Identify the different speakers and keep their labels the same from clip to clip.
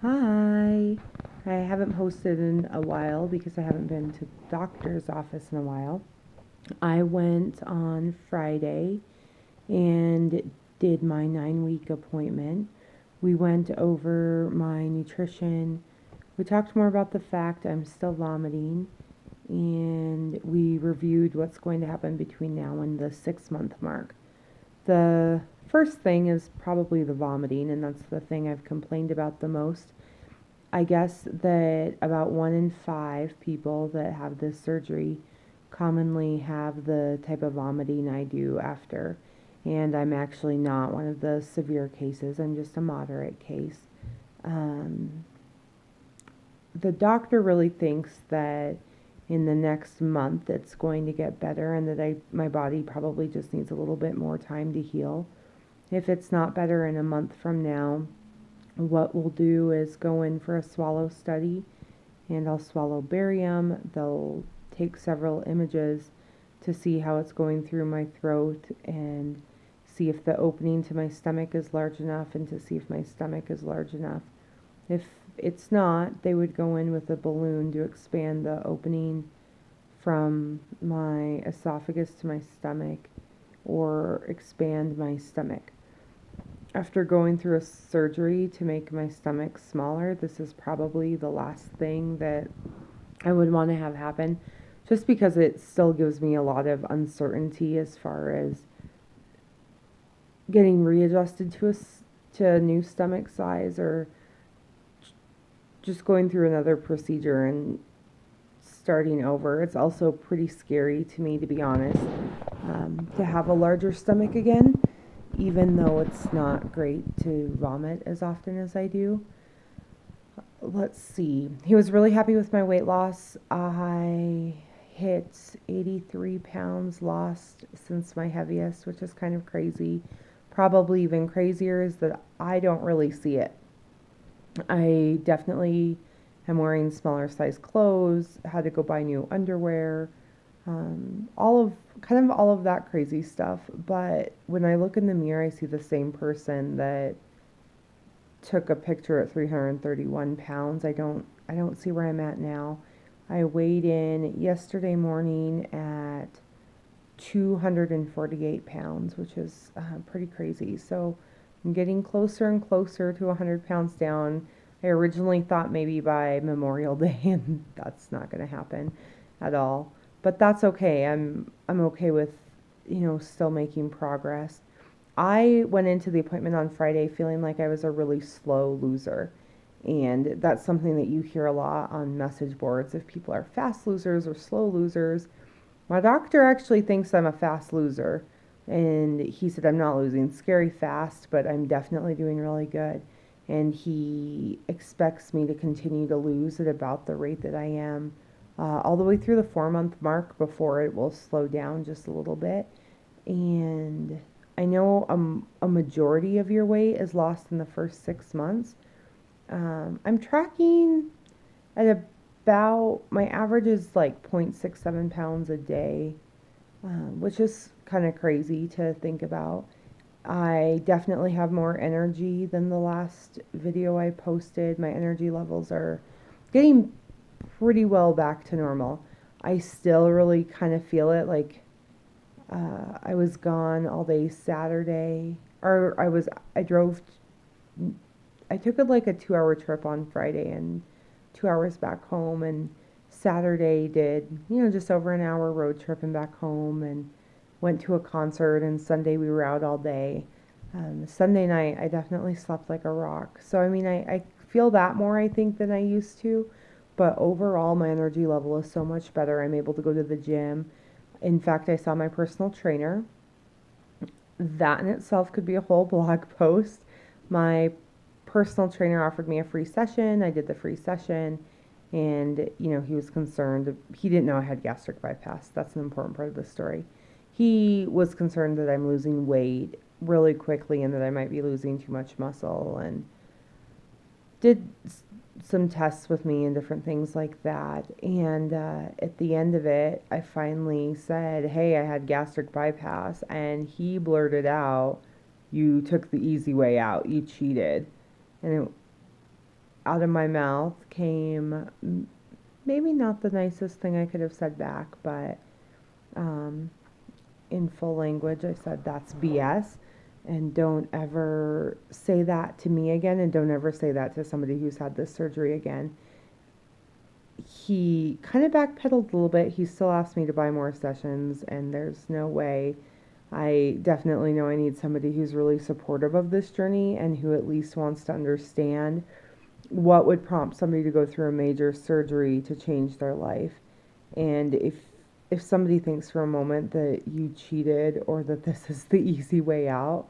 Speaker 1: Hi. I haven't posted in a while because I haven't been to the doctor's office in a while. I went on Friday and did my 9-week appointment. We went over my nutrition. We talked more about the fact I'm still vomiting, and we reviewed what's going to happen between now and the 6 month mark. The first thing is probably the vomiting, and that's the thing I've complained about the most. I guess that about 1 in 5 people that have this surgery commonly have the type of vomiting I do after. And I'm actually not one of the severe cases, I'm just a moderate case. Um, the doctor really thinks that in the next month it's going to get better, and that my body probably just needs a little bit more time to heal. If it's not better in a month from now, what we'll do is go in for a swallow study, and I'll swallow barium. They'll take several images to see how it's going through my throat and see if the opening to my stomach is large enough, and to see if my stomach is large enough. If it's not, they would go in with a balloon to expand the opening from my esophagus to my stomach, or expand my stomach. After going through a surgery to make my stomach smaller, this is probably the last thing that I would want to have happen, just because it still gives me a lot of uncertainty as far as getting readjusted to a new stomach size, or just going through another procedure and starting over. It's also pretty scary to me, to be honest, to have a larger stomach again, even though it's not great to vomit as often as I do. Let's see. He was really happy with my weight loss. I hit 83 pounds lost since my heaviest, which is kind of crazy. Probably even crazier is that I don't really see it. I definitely am wearing smaller size clothes, had to go buy new underwear, all of that crazy stuff. But when I look in the mirror, I see the same person that took a picture at 331 pounds. I don't see where I'm at now. I weighed in yesterday morning at 248 pounds, which is pretty crazy. So I'm getting closer and closer to 100 pounds down. I originally thought maybe by Memorial Day, and that's not going to happen at all. But that's okay. I'm okay with, still making progress. I went into the appointment on Friday feeling like I was a really slow loser. And that's something that you hear a lot on message boards, if people are fast losers or slow losers. My doctor actually thinks I'm a fast loser. And he said I'm not losing scary fast, but I'm definitely doing really good. And he expects me to continue to lose at about the rate that I am, all the way through the 4 month mark, before it will slow down just a little bit. And I know a majority of your weight is lost in the first 6 months. I'm tracking at about, my average is like 0.67 pounds a day, which is kind of crazy to think about. I definitely have more energy than the last video I posted. My energy levels are getting pretty well back to normal. I still really kind of feel it, like I was gone all day Saturday, or I drove, I took like a 2 hour trip on Friday and 2 hours back home, and Saturday did, just over an hour road trip and back home, and went to a concert, and Sunday we were out all day. Sunday night I definitely slept like a rock. So I mean, I feel that more, I think, than I used to. But overall, my energy level is so much better. I'm able to go to the gym. In fact, I saw my personal trainer. That in itself could be a whole blog post. My personal trainer offered me a free session. I did the free session, and he was concerned. He didn't know I had gastric bypass. That's an important part of the story. He was concerned that I'm losing weight really quickly, and that I might be losing too much muscle, and did some tests with me and different things like that. And at the end of it, I finally said, "Hey, I had gastric bypass." And he blurted out, "You took the easy way out. You cheated." And out of my mouth came maybe not the nicest thing I could have said back, but um, in full language, I said, "That's BS." And don't ever say that to me again, and don't ever say that to somebody who's had this surgery again. He kind of backpedaled a little bit. He still asked me to buy more sessions, and there's no way. I definitely know I need somebody who's really supportive of this journey and who at least wants to understand what would prompt somebody to go through a major surgery to change their life. And if somebody thinks for a moment that you cheated or that this is the easy way out,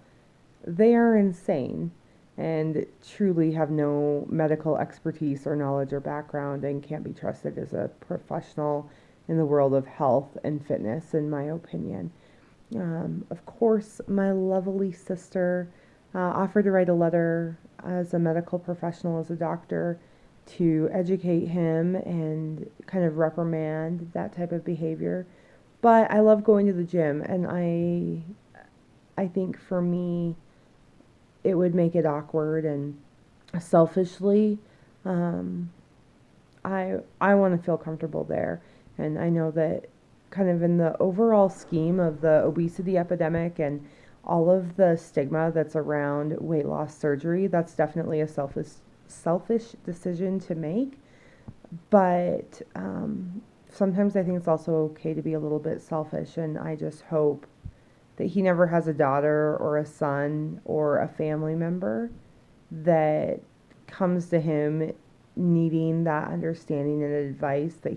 Speaker 1: they are insane and truly have no medical expertise or knowledge or background and can't be trusted as a professional in the world of health and fitness, in my opinion. Of course, my lovely sister offered to write a letter as a medical professional, as a doctor, to educate him and kind of reprimand that type of behavior. But I love going to the gym, and I think for me, it would make it awkward and selfishly, um, I want to feel comfortable there, and I know that kind of in the overall scheme of the obesity epidemic and all of the stigma that's around weight loss surgery, that's definitely a selfish decision to make. But sometimes I think it's also okay to be a little bit selfish, and I just hope that he never has a daughter or a son or a family member that comes to him needing that understanding and advice that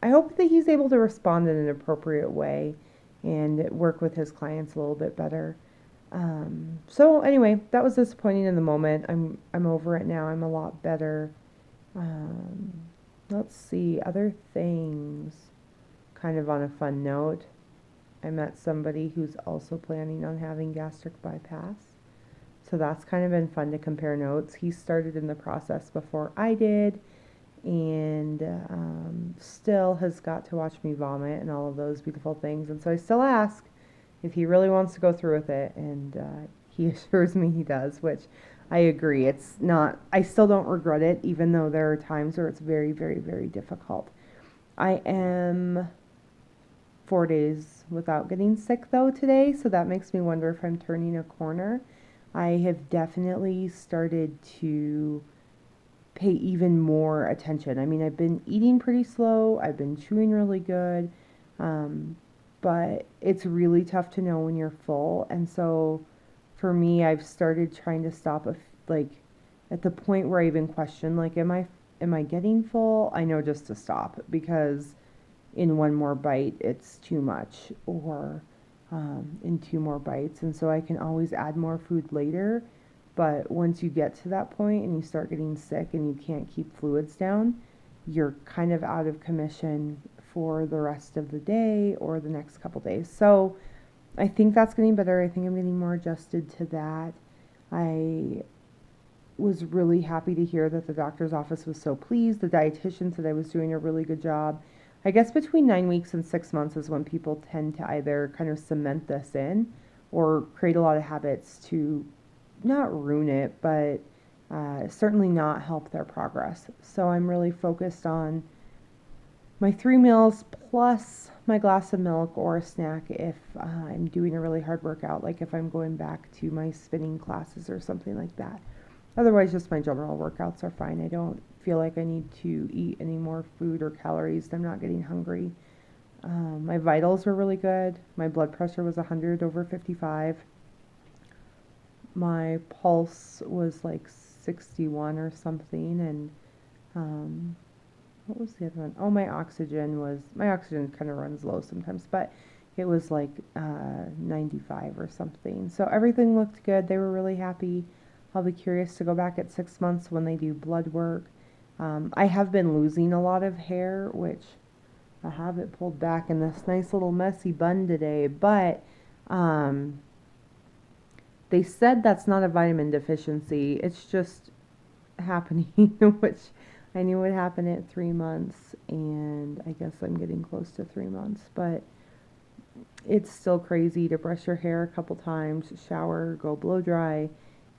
Speaker 1: I hope that he's able to respond in an appropriate way and work with his clients a little bit better. So anyway, that was disappointing in the moment. I'm over it now. I'm a lot better. Um, let's see, other things. Kind of on a fun note, I met somebody who's also planning on having gastric bypass. So that's kind of been fun to compare notes. He started in the process before I did, and still has got to watch me vomit and all of those beautiful things. And so I still ask if he really wants to go through with it, and he assures me he does, which I agree. It's not, I still don't regret it, even though there are times where it's very, very, very difficult. I am 4 days without getting sick though today, so that makes me wonder if I'm turning a corner. I have definitely started to pay even more attention. I mean, I've been eating pretty slow, I've been chewing really good, but it's really tough to know when you're full. And so for me, I've started trying to stop like at the point where I even question, like, am I getting full? I know just to stop, because in one more bite it's too much, or in two more bites. And so I can always add more food later. But once you get to that point and you start getting sick and you can't keep fluids down, you're kind of out of commission for the rest of the day or the next couple days. So I think that's getting better. I think I'm getting more adjusted to that. I was really happy to hear that the doctor's office was so pleased. The dietitian said I was doing a really good job. I guess between 9 weeks and 6 months is when people tend to either kind of cement this in or create a lot of habits to not ruin it, but certainly not help their progress. So I'm really focused on my 3 meals plus my glass of milk or a snack if I'm doing a really hard workout, like if I'm going back to my spinning classes or something like that. Otherwise, just my general workouts are fine. I don't feel like I need to eat any more food or calories. I'm not getting hungry. My vitals were really good. My blood pressure was 100/55. My pulse was like 61 or something, and what was the other one? Oh, my oxygen kind of runs low sometimes, but it was like 95 or something. So everything looked good. They were really happy. I'll be curious to go back at 6 months when they do blood work. I have been losing a lot of hair, which I have it pulled back in this nice little messy bun today, but they said that's not a vitamin deficiency. It's just happening, which I knew would happen at 3 months, and I guess I'm getting close to 3 months, but it's still crazy to brush your hair a couple times, shower, go blow dry,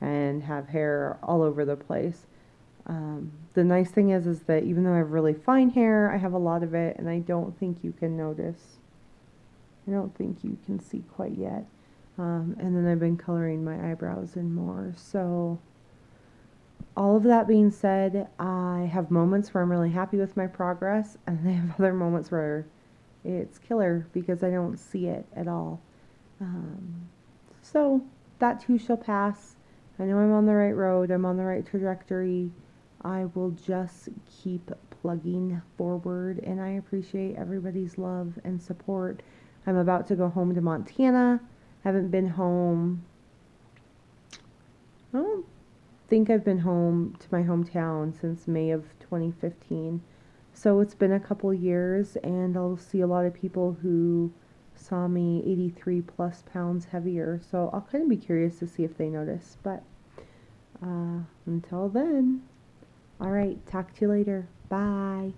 Speaker 1: and have hair all over the place. The nice thing is that even though I have really fine hair, I have a lot of it, and I don't think you can notice. I don't think you can see quite yet. And then I've been coloring my eyebrows in more. So all of that being said, I have moments where I'm really happy with my progress, and I have other moments where it's killer because I don't see it at all. So that too shall pass. I know I'm on the right road. I'm on the right trajectory. I will just keep plugging forward, and I appreciate everybody's love and support. I'm about to go home to Montana. Haven't been home. I don't think I've been home to my hometown since May of 2015. So it's been a couple years, and I'll see a lot of people who saw me 83 plus pounds heavier. So I'll kind of be curious to see if they notice. But until then, all right, talk to you later. Bye.